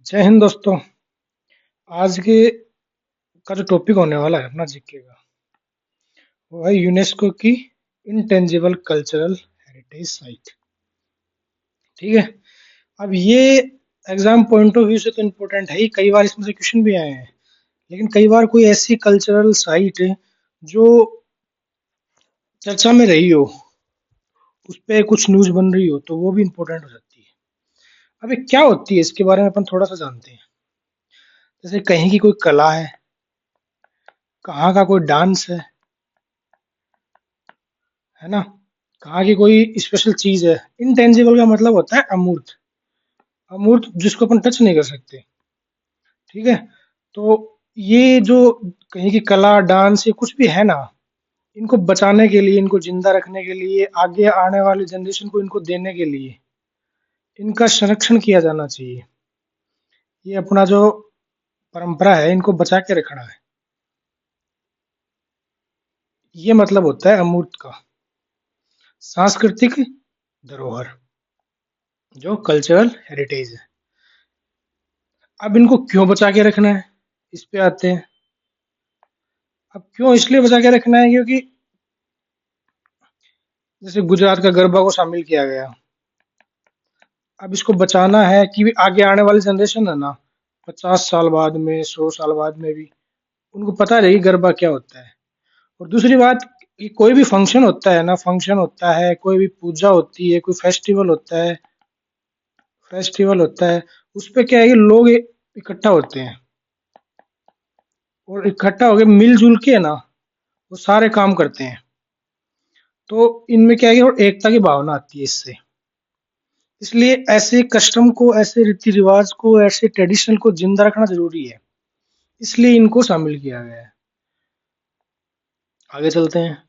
जय हिंद दोस्तों। आज के का जो टॉपिक होने वाला है अपना जीके का, वो है यूनेस्को की इंटेंजिबल कल्चरल हेरिटेज साइट। ठीक है। अब ये एग्जाम पॉइंट ऑफ व्यू से तो इम्पोर्टेंट है ही, कई बार इसमें से क्वेश्चन भी आए हैं। लेकिन कई बार कोई ऐसी कल्चरल साइट जो चर्चा में रही हो, उस पे कुछ न्यूज बन रही हो, तो वो भी इम्पोर्टेंट हो जाती है। अब ये क्या होती है, इसके बारे में अपन थोड़ा सा जानते हैं। जैसे कहीं की कोई कला है, कहाँ का कोई डांस है ना, कहाँ की कोई स्पेशल चीज है। इंटेंजिबल का मतलब होता है अमूर्त। अमूर्त जिसको अपन टच नहीं कर सकते। ठीक है। तो ये जो कहीं की कला डांस ये कुछ भी है ना, इनको बचाने के लिए, इनको जिंदा रखने के लिए, आगे आने वाली जनरेशन को इनको देने के लिए इनका संरक्षण किया जाना चाहिए। ये अपना जो परंपरा है, इनको बचा के रखना है। ये मतलब होता है अमूर्त का। सांस्कृतिक धरोहर, जो कल्चरल हेरिटेज है। अब इनको क्यों बचा के रखना है, इस पे आते हैं। अब क्यों इसलिए बचा के रखना है, क्योंकि जैसे गुजरात का गरबा को शामिल किया गया। अब इसको बचाना है कि आगे आने वाली जनरेशन है ना, 50 साल बाद में, 100 साल बाद में भी उनको पता रहे कि गरबा क्या होता है। और दूसरी बात, कि कोई भी फंक्शन होता है ना, फंक्शन होता है, कोई भी पूजा होती है, कोई फेस्टिवल होता है, उस पे क्या है कि लोग इकट्ठा होते हैं, और इकट्ठा होके मिलजुल के ना वो सारे काम करते हैं। तो इनमें क्या है कि और एकता की भावना आती है इससे। इसलिए ऐसे कस्टम को, ऐसे रीति रिवाज को, ऐसे ट्रेडिशनल को जिंदा रखना जरूरी है। इसलिए इनको शामिल किया गया है। आगे चलते हैं।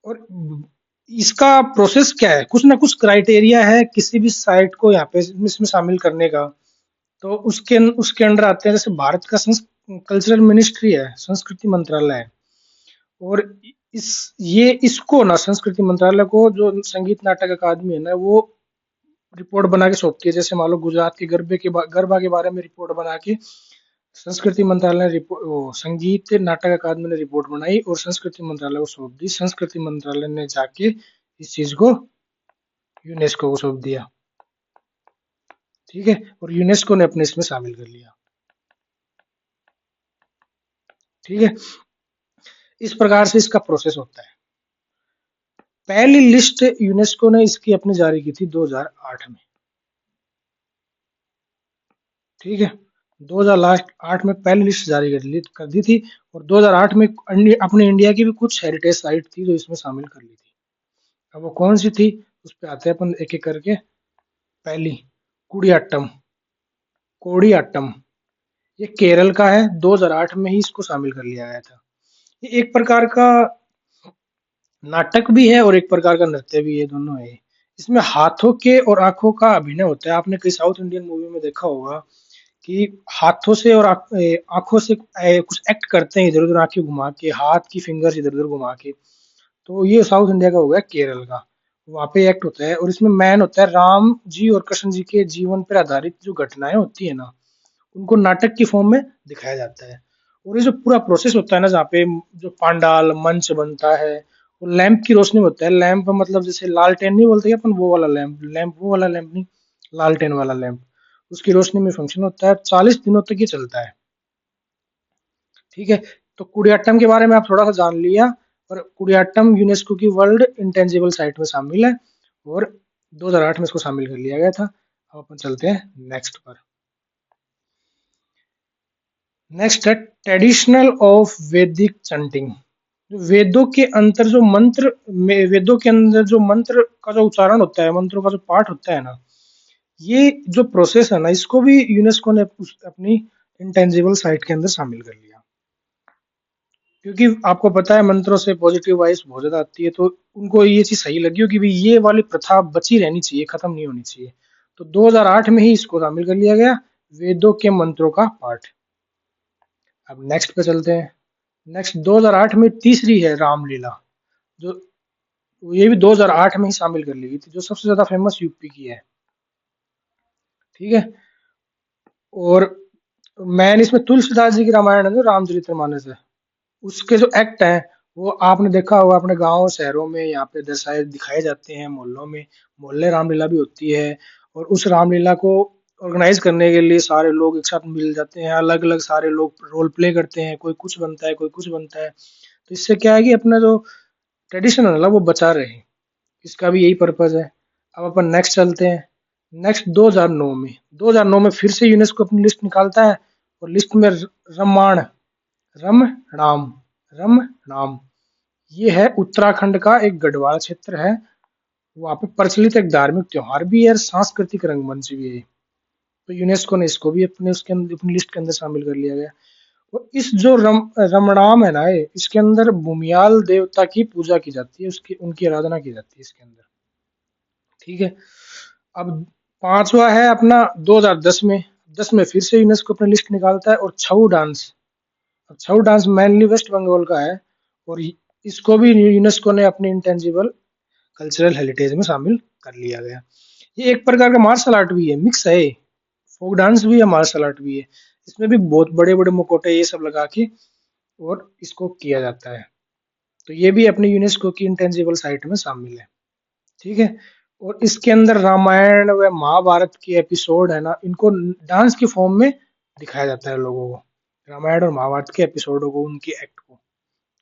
और इसका प्रोसेस क्या है, कुछ ना कुछ क्राइटेरिया है किसी भी साइट को यहाँ पे इसमें शामिल करने का। तो उसके उसके अंडर आते हैं, जैसे भारत का कल्चरल मिनिस्ट्री है, संस्कृति मंत्रालय है। और इस ये इसको ना, संस्कृति मंत्रालय को, जो संगीत नाटक अकादमी है ना, वो रिपोर्ट बना के सौंपती है। जैसे मान लो गुजरात के गरबा के बारे में रिपोर्ट बना के संस्कृति मंत्रालय ने रिपोर्ट, वो संगीत नाटक अकादमी ने रिपोर्ट बनाई और संस्कृति मंत्रालय को सौंप दी। संस्कृति मंत्रालय ने जाके इस चीज को यूनेस्को को सौंप दिया। ठीक है। और यूनेस्को ने अपने इसमें शामिल कर लिया। ठीक है। इस प्रकार से इसका प्रोसेस होता है। पहली लिस्ट यूनेस्को ने इसकी अपनी जारी की थी 2008 में। ठीक है। 2008 में पहली लिस्ट जारी कर दी थी। और 2008 में अपने इंडिया की भी कुछ हेरिटेज साइट थी जो इसमें शामिल कर ली थी। अब वो कौन सी थी, उस पे आते हैं अपन एक एक करके। पहली, कुडियाट्टम। कोडियाट्टम, ये केरल का है। 2008 में ही इसको शामिल कर लिया गया था। ये एक प्रकार का नाटक भी है और एक प्रकार का नृत्य भी है, दोनों है। इसमें हाथों के और आंखों का अभिनय होता है। आपने कई साउथ इंडियन मूवी में देखा होगा कि हाथों से और आंखों से कुछ एक्ट करते हैं, इधर उधर आंखें घुमा के, हाथ की फिंगर्स इधर उधर घुमा के। तो ये साउथ इंडिया का हो गया, केरल का। वहाँ पे एक्ट होता है, और इसमें मैन होता है राम जी और कृष्ण जी के जीवन पर आधारित जो घटनाएं होती है ना, उनको नाटक की फॉर्म में दिखाया जाता है। और ये जो पूरा प्रोसेस होता है ना, जहाँ पे जो पांडाल मंच बनता है, वो लैंप की रोशनी में होता है। लैंप मतलब जैसे लालटेन नहीं बोलते क्या अपन, वो वाला लैंप, वो वाला लैंप नहीं, लालटेन वाला लैंप। उसकी रोशनी में फंक्शन होता है। 40 दिनों तक ये चलता है। ठीक है। तो कुडियाट्टम के बारे में आप थोड़ा सा जान लिया। और कुडियाट्टम यूनेस्को की वर्ल्ड इंटेंजिबल साइट में शामिल है। और 2008 में इसको शामिल कर लिया गया था। अब अपन चलते हैं नेक्स्ट पर। नेक्स्ट है ट्रेडिशनल ऑफ वैदिक चंटिंग। वेदों के अंतर जो मंत्र वेदों के अंदर जो मंत्र का जो उच्चारण होता है, मंत्रों का जो पाठ होता है ना, ये जो प्रोसेस है ना, इसको भी यूनेस्को ने अपनी इंटेंजिबल साइट के अंदर शामिल कर लिया। क्योंकि आपको पता है मंत्रों से पॉजिटिव वाइब्स बहुत ज्यादा आती है, तो उनको ये चीज सही लगी कि भाई ये वाली प्रथा बची रहनी चाहिए, खत्म नहीं होनी चाहिए। तो 2008 में ही इसको शामिल कर लिया गया, वेदों के मंत्रों का पाठ। अब नेक्स्ट पे चलते हैं। नेक्स्ट 2008 में तीसरी है रामलीला। जो ये भी 2008 में ही शामिल कर ली गई थी, जो सबसे ज्यादा फेमस यूपी की है। ठीक है। और मैंने इसमें तुलसीदास जी की रामायण है जो रामचरितमानस है, उसके जो एक्ट हैं वो आपने देखा होगा, अपने गांव शहरों में यहाँ पे दर्शाए दिखाए जाते हैं, मोहल्लों में मोहल्ले रामलीला भी होती है। और उस रामलीला को ऑर्गेनाइज करने के लिए सारे लोग एक साथ मिल जाते हैं, अलग अलग सारे लोग रोल प्ले करते हैं, कोई कुछ बनता है कोई कुछ बनता है। तो इससे क्या है कि अपना जो ट्रेडिशन है ना वो बचा रहे, इसका भी यही पर्पज है। अब अपन नेक्स्ट चलते हैं। नेक्स्ट 2009 में, 2009 में फिर से यूनेस्को अपनी लिस्ट निकालता है, और लिस्ट में रमाण रम राम रम राम, ये है उत्तराखंड का एक गढ़वाल क्षेत्र है। वहाँ पे प्रचलित एक धार्मिक त्योहार भी है और सांस्कृतिक रंगमंच भी है। तो यूनेस्को ने इसको भी अपने उसके अंदर अपनी लिस्ट के अंदर शामिल कर लिया गया। और इस जो रमणाम है ना, इसके अंदर भूमियाल देवता की पूजा की जाती है, उसकी उनकी आराधना की जाती है इसके अंदर। ठीक है। अब पांचवा है अपना 2010 में, 10 में फिर से यूनेस्को अपनी लिस्ट निकालता है, और छऊ डांस। अब छऊ डांस मेनली वेस्ट बंगाल का है, और इसको भी यूनेस्को ने अपने इंटेंजिबल कल्चरल हेरिटेज में शामिल कर लिया गया। ये एक प्रकार का मार्शल आर्ट भी है, मिक्स है, फोक डांस भी है मार्शल आर्ट भी है। इसमें भी बहुत बड़े बड़े मुकोटे ये सब लगा के और इसको किया जाता है। तो ये भी अपने यूनेस्को की इंटेंजिबल साइट में शामिल है। ठीक है। और इसके अंदर रामायण व महाभारत के एपिसोड है ना, इनको डांस की फॉर्म में दिखाया जाता है लोगों को, रामायण और महाभारत के एपिसोडों को, उनकी एक्ट को।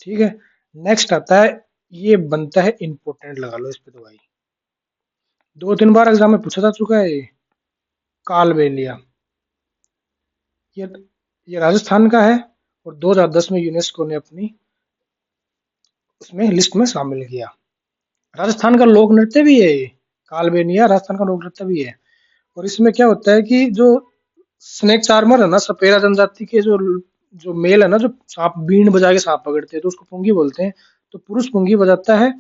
ठीक है। नेक्स्ट आता है, ये बनता है इम्पोर्टेंट, लगा लो इस पे तो भाई, 2-3 बार एग्जाम में पूछा जा चुका है ये, कालबेलिया। ये ये राजस्थान का है, और 2010 में यूनेस्को ने अपनी उसमें लिस्ट में शामिल किया। राजस्थान का लोक नृत्य भी है ये, कालबेलिया राजस्थान का लोक नृत्य भी है। और इसमें क्या होता है कि जो स्नेक चार्मर है ना, सपेरा जनजाति के जो जो मेल है ना, जो सांप बीन बजा के सांप पकड़ते हैं तो उसको पुंगी बोलते हैं। तो पुरुष पुंगी बजाता है,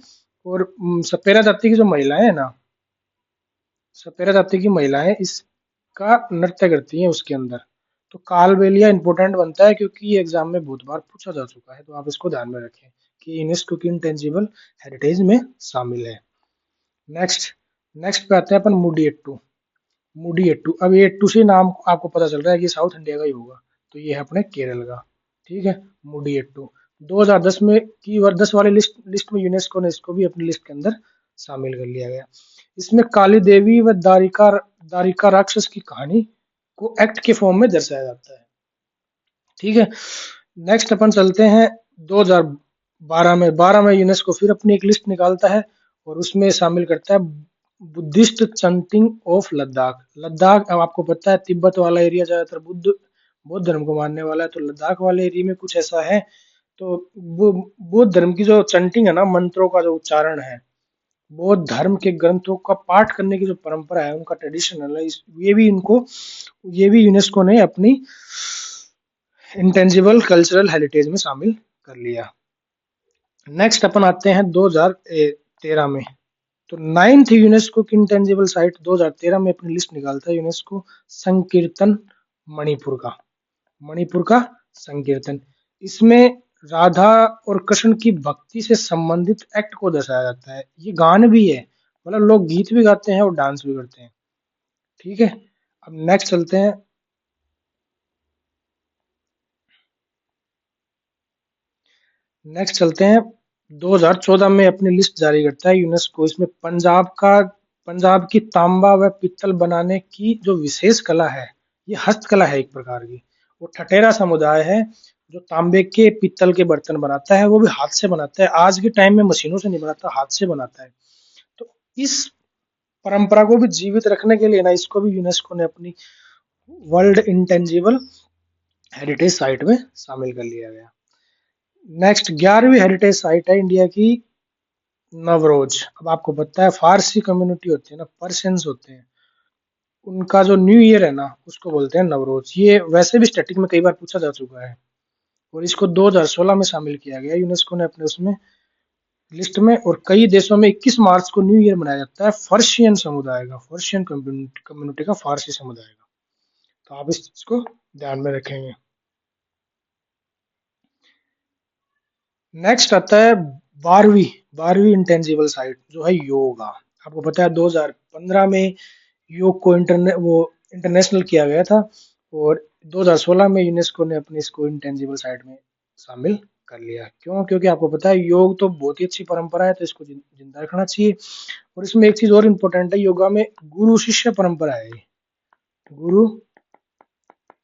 और सपेरा जाति की जो महिलाएं है ना, सपेरा जाति की महिलाएं इसका नृत्य करती हैं उसके अंदर। तो कालबेलिया इंपॉर्टेंट बनता है क्योंकि ये एग्जाम में बहुत बार पूछा जा चुका है, तो आप इसको ध्यान में रखें कि यूनेस्को की इंटेंजिबल हेरिटेज में शामिल है। नेक्स्ट नेक्स्ट पे आते हैं अपन मुडिएट्टू। मुडिएट्टू, अब ये एट्टू से नाम आपको पता चल रहा है कि साउथ इंडिया का ही होगा, तो ये है अपने केरल का। ठीक है। मुडिएट्टू 2010 में की 10 वाली लिस्ट में यूनेस्को ने इसको भी अपनी लिस्ट के अंदर शामिल कर लिया गया। इसमें काली देवी व दारिका दारिका राक्षस की कहानी को एक्ट के फॉर्म में दर्शाया जाता है। ठीक है। नेक्स्ट अपन चलते हैं 2012 में। 12 में यूनेस्को फिर अपनी एक लिस्ट निकालता है, और उसमें शामिल करता है Buddhist chanting of Ladakh. Ladakh, अब आपको पता है तिब्बत वाला एरिया ज्यादातर बुद्ध बौद्ध धर्म को मानने वाला है, तो लद्दाख वाले एरिया में कुछ ऐसा है। तो बौद्ध धर्म की जो चंटिंग है ना, मंत्रों का जो उच्चारण है, बौद्ध धर्म के ग्रंथों का पाठ करने की जो परंपरा है, उनका ट्रेडिशनल है, ये भी यूनेस्को ने अपनी इंटेंजिबल कल्चरल हेरिटेज में शामिल कर लिया। नेक्स्ट अपन आते हैं 2013 में। तो नाइन्थ यूनेस्को की इंटेंजिबल साइट 2013 में अपनी लिस्ट निकालता है यूनेस्को, संकीर्तन मणिपुर का। मणिपुर का संकीर्तन, इसमें राधा और कृष्ण की भक्ति से संबंधित एक्ट को दर्शाया जाता है। ये गान भी है, मतलब लोग गीत भी गाते हैं और डांस भी करते हैं। ठीक है। अब नेक्स्ट चलते हैं। नेक्स्ट चलते हैं 2014 में अपनी लिस्ट जारी करता है यूनेस्को। इसमें पंजाब की तांबा व पित्तल बनाने की जो विशेष कला है, ये हस्तकला है एक प्रकार की। वो ठठेरा समुदाय है जो तांबे के पित्तल के बर्तन बनाता है, वो भी हाथ से बनाता है। आज के टाइम में मशीनों से नहीं बनाता, हाथ से बनाता है। तो इस परंपरा को भी जीवित रखने के लिए ना, इसको भी यूनेस्को ने अपनी वर्ल्ड इंटेंजिबल हेरिटेज साइट में शामिल कर लिया गया। नेक्स्ट 11वीं हेरिटेज साइट है इंडिया की, नवरोज। अब आपको पता है फारसी कम्युनिटी होती है ना, पर्शियंस होते हैं, उनका जो न्यू ईयर है ना, उसको बोलते हैं नवरोज। ये वैसे भी स्टैटिक में कई बार पूछा जा चुका है, और इसको 2016 में शामिल किया गया यूनेस्को ने अपने उसमें लिस्ट में। और कई देशों में 21 मार्च को न्यू ईयर मनाया जाता है फर्शियन समुदाय का, फर्शियन कम्युनिटी का, फारसी समुदाय का। तो आप इसको ध्यान में रखेंगे। नेक्स्ट आता है 12वीं 12वीं इंटेंजिबल साइट जो है योगा। आपको पता है 2015 में योग को इंटरनेशनल किया गया था, और 2016 में यूनेस्को ने अपनी इसको इंटेंजिबल साइट में शामिल कर लिया। क्यों? क्योंकि आपको पता है योग तो बहुत ही अच्छी परंपरा है, तो इसको जिंदा रखना चाहिए। और इसमें एक चीज और इम्पोर्टेंट है, योगा में गुरु शिष्य परंपरा है ये, गुरु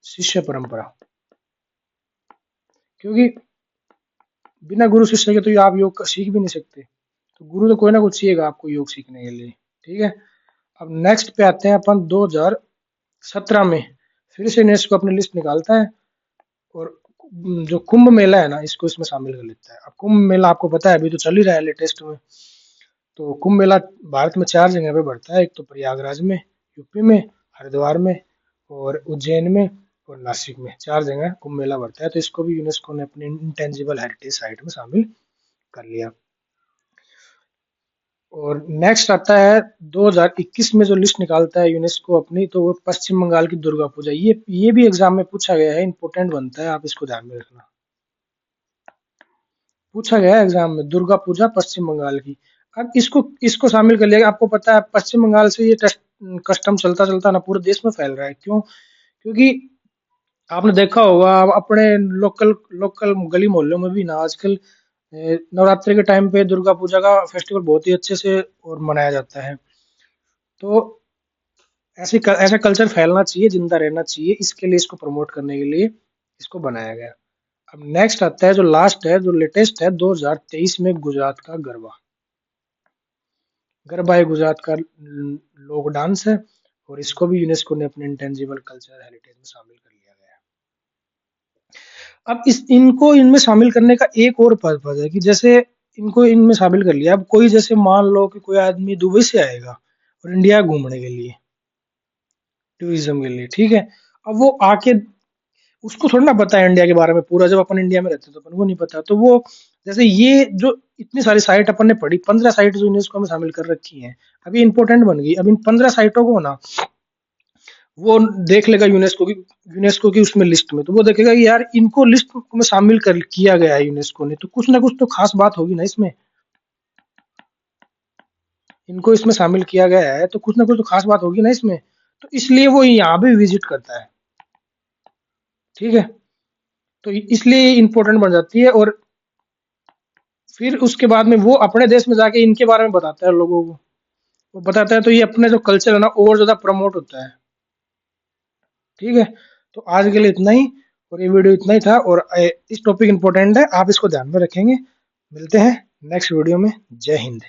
शिष्य परंपरा। क्योंकि बिना गुरु शिष्य के तो आप योग सीख भी नहीं सकते, तो गुरु तो कोई ना कुछ चाहिएगा आपको योग सीखने के लिए। ठीक है, अब नेक्स्ट पे आते हैं अपन। 2017 में फिर से यूनेस्को अपनी लिस्ट निकालता है, और जो कुंभ मेला है ना, इसको इसमें शामिल कर लेता है। अब कुंभ मेला आपको पता है अभी तो चल ही रहा है लेटेस्ट में। तो कुंभ मेला भारत में 4 जगह पे बढ़ता है, एक तो प्रयागराज में यूपी में, हरिद्वार में, और उज्जैन में, और नासिक में। 4 जगह कुंभ मेला बढ़ता है, तो इसको भी यूनेस्को ने अपनी इंटेंजिबल हेरिटेज साइट में शामिल कर लिया। और नेक्स्ट आता है 2021 में जो लिस्ट निकालता है यूनेस्को अपनी, तो वो पश्चिम बंगाल की दुर्गा पूजा। ये भी एग्जाम में पूछा गया है, इंपॉर्टेंट बनता है, आप इसको ध्यान में रखना। पूछा गया है एग्जाम में, दुर्गा पूजा पश्चिम बंगाल की। अब इसको इसको शामिल कर लिया। आपको पता है पश्चिम बंगाल से ये कस्टम चलता चलता ना पूरे देश में फैल रहा है। क्यों? क्योंकि आपने देखा होगा अपने लोकल लोकल गली मोहल्लों में भी ना आजकल नवरात्रि के टाइम पे दुर्गा पूजा का फेस्टिवल बहुत ही अच्छे से और मनाया जाता है। तो ऐसा कल्चर फैलना चाहिए, जिंदा रहना चाहिए, इसके लिए इसको प्रमोट करने के लिए इसको बनाया गया। अब नेक्स्ट आता है जो लास्ट है, जो लेटेस्ट है, 2023 में गुजरात का गरबा। गरबा एक गुजरात का लोक डांस है, और इसको भी यूनेस्को ने अपने इंटेंजिबल कल्चर हेरिटेज में शामिल कर लिया गया है। अब इस इनको इनमें शामिल करने का एक और पर्पज है कि जैसे इनको इनमें शामिल कर लिया, अब कोई जैसे मान लो कि कोई आदमी दुबई से आएगा और इंडिया घूमने के लिए, टूरिज्म के लिए, ठीक है। अब वो आके उसको थोड़ा ना पता है इंडिया के बारे में पूरा, जब अपन इंडिया में रहते हैं तो अपन को नहीं पता। तो वो जैसे ये जो इतनी सारी साइट अपन ने पढ़ी, 15 साइट जो यूनेस्को में शामिल कर रखी हैं, अभी इंपॉर्टेंट बन गई। अब इन 15 साइटों को ना वो देख लेगा यूनेस्को की उसमें लिस्ट में, तो वो देखेगा कि यार इनको लिस्ट में शामिल कर किया गया है यूनेस्को ने, तो कुछ ना कुछ तो खास बात होगी ना इसमें। इनको इसमें शामिल किया गया है तो कुछ ना कुछ तो खास बात होगी ना इसमें, तो इसलिए वो यहाँ भी विजिट करता है। ठीक है, तो इसलिए इम्पोर्टेंट बन जाती है। और फिर उसके बाद में वो अपने देश में जाके इनके बारे में बताता है लोगों को, वो बताता है, तो ये अपने जो कल्चर है ना और ज्यादा प्रमोट होता है। ठीक है, तो आज के लिए इतना ही, और ये वीडियो इतना ही था। और इस टॉपिक इंपॉर्टेंट है, आप इसको ध्यान में रखेंगे। मिलते हैं नेक्स्ट वीडियो में। जय हिंद।